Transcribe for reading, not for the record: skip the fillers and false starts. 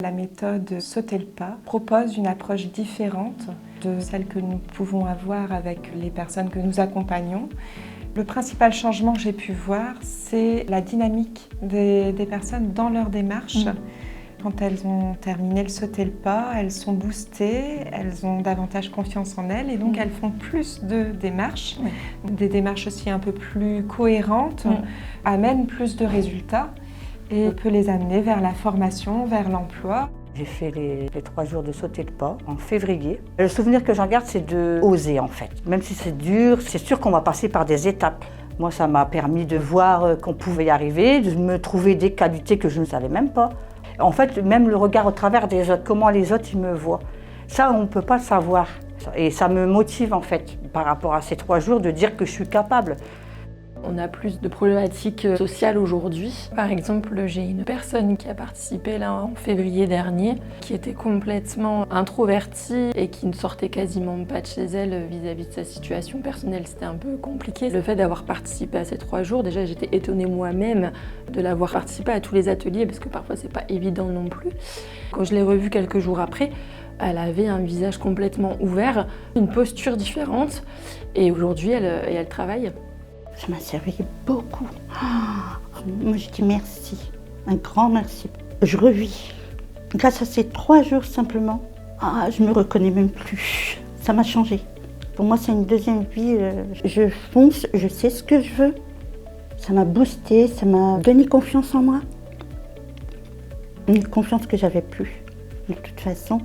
La méthode Sauter le pas propose une approche différente de celle que nous pouvons avoir avec les personnes que nous accompagnons. Le principal changement que j'ai pu voir, c'est la dynamique des personnes dans leur démarche. Quand elles ont terminé le sauter le pas, elles sont boostées, elles ont davantage confiance en elles et donc elles font plus de démarches. Des démarches aussi un peu plus cohérentes, amènent plus de résultats et on peut les amener vers la formation, vers l'emploi. J'ai fait les 3 jours de sauter le pas en février. Le souvenir que j'en garde, c'est de oser en fait. Même si c'est dur, c'est sûr qu'on va passer par des étapes. Moi, ça m'a permis de voir qu'on pouvait y arriver, de me trouver des qualités que je ne savais même pas. En fait, même le regard au travers des autres, comment les autres ils me voient, ça, on ne peut pas le savoir. Et ça me motive en fait, par rapport à ces 3 jours, de dire que je suis capable. On a plus de problématiques sociales aujourd'hui. Par exemple, j'ai une personne qui a participé là en février dernier, qui était complètement introvertie et qui ne sortait quasiment pas de chez elle vis-à-vis de sa situation personnelle. C'était un peu compliqué. Le fait d'avoir participé à ces 3 jours, déjà j'étais étonnée moi-même de l'avoir participé à tous les ateliers parce que parfois c'est pas évident non plus. Quand je l'ai revue quelques jours après, elle avait un visage complètement ouvert, une posture différente et aujourd'hui elle travaille. Ça m'a servi beaucoup. Moi, je dis merci, un grand merci. Je revis. Grâce à ces 3 jours simplement, je me reconnais même plus. Ça m'a changé. Pour moi, c'est une deuxième vie. Je fonce, je sais ce que je veux. Ça m'a boosté, ça m'a donné confiance en moi. Une confiance que j'avais plus, de toute façon.